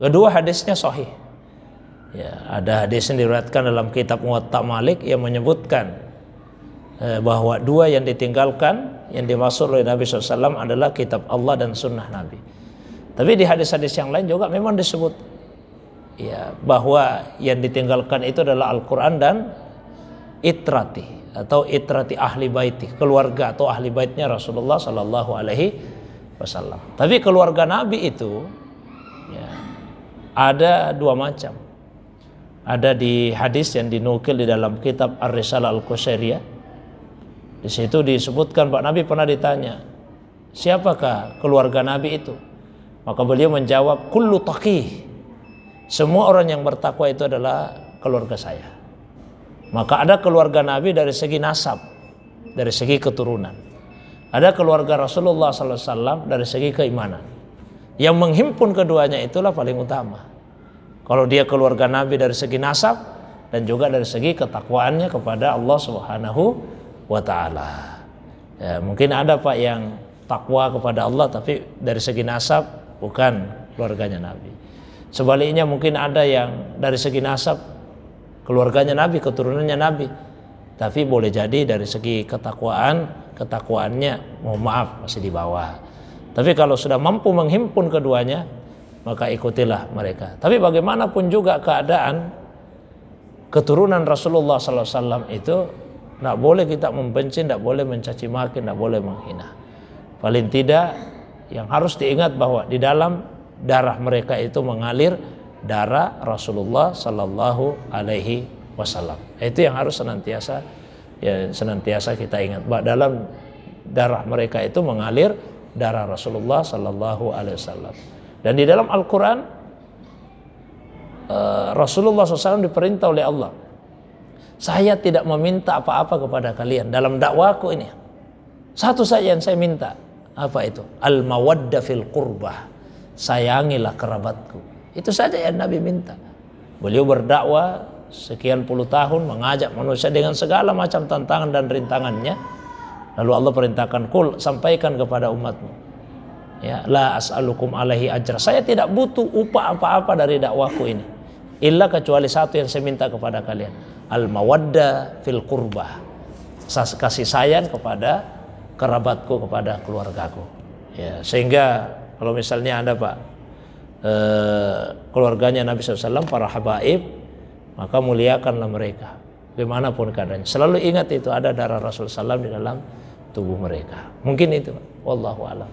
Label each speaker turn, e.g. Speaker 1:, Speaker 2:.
Speaker 1: Kedua, hadisnya sahih. Ya, ada hadis yang diriwayatkan dalam kitab Muwatta Malik yang menyebutkan bahwa dua yang ditinggalkan yang dimaksud oleh Nabi SAW adalah kitab Allah dan sunnah Nabi. Tapi di hadis-hadis yang lain juga memang disebut ya, bahwa yang ditinggalkan itu adalah Al-Quran dan itrati atau itrati ahli baiti, keluarga atau ahli baitnya Rasulullah Sallallahu Alaihi Wasallam. Tapi keluarga Nabi itu ya, ada dua macam. Ada di hadis yang dinukil di dalam kitab Ar-Risalah Al-Qushairiyah. Di situ disebutkan Pak Nabi pernah ditanya, siapakah keluarga Nabi itu? Maka beliau menjawab, kullu taqih. Semua orang yang bertakwa itu adalah keluarga saya. Maka ada keluarga Nabi dari segi nasab, dari segi keturunan. Ada keluarga Rasulullah SAW dari segi keimanan. Yang menghimpun keduanya itulah paling utama. Kalau dia keluarga Nabi dari segi nasab dan juga dari segi ketakwaannya kepada Allah Subhanahu wa ta'ala. Ya, mungkin ada Pak yang takwa kepada Allah tapi dari segi nasab bukan keluarganya Nabi. Sebaliknya mungkin ada yang dari segi nasab keluarganya Nabi, keturunannya Nabi, tapi boleh jadi dari segi ketakwaannya mohon maaf masih di bawah. Tapi kalau sudah mampu menghimpun keduanya, maka ikutilah mereka. Tapi bagaimanapun juga keadaan keturunan Rasulullah SAW itu tidak boleh kita membenci, tidak boleh mencaci maki, tidak boleh menghina. Paling tidak yang harus diingat bahwa di dalam darah mereka itu mengalir darah Rasulullah Sallallahu Alaihi Wasallam. Itu yang harus senantiasa kita ingat, bahwa dalam darah mereka itu mengalir darah Rasulullah Sallallahu Alaihi Wasallam. Dan di dalam Al-Quran Rasulullah SAW diperintah oleh Allah, saya tidak meminta apa-apa kepada kalian dalam dakwaku ini. Satu saja yang saya minta, apa itu? Al-mawaddah fil qurbah, sayangilah kerabatku. Itu saja yang Nabi minta. Beliau berdakwah sekian puluh tahun, mengajak manusia dengan segala macam tantangan dan rintangannya. Lalu Allah perintahkan, kul, sampaikan kepada umatmu, ya, la as'alukum alaihi ajra, saya tidak butuh upah apa-apa dari dakwaku ini, illa kecuali satu yang saya minta kepada kalian, al-mawaddah fil qurbah, kasih sayang kepada kerabatku, kepada keluargaku. Ya, sehingga kalau misalnya ada Pak keluarganya Nabi SAW, para habaib, maka muliakanlah mereka dimanapun keadaannya. Selalu ingat itu ada darah Rasul SAW di dalam tubuh mereka. Mungkin itu, wallahu a'lam.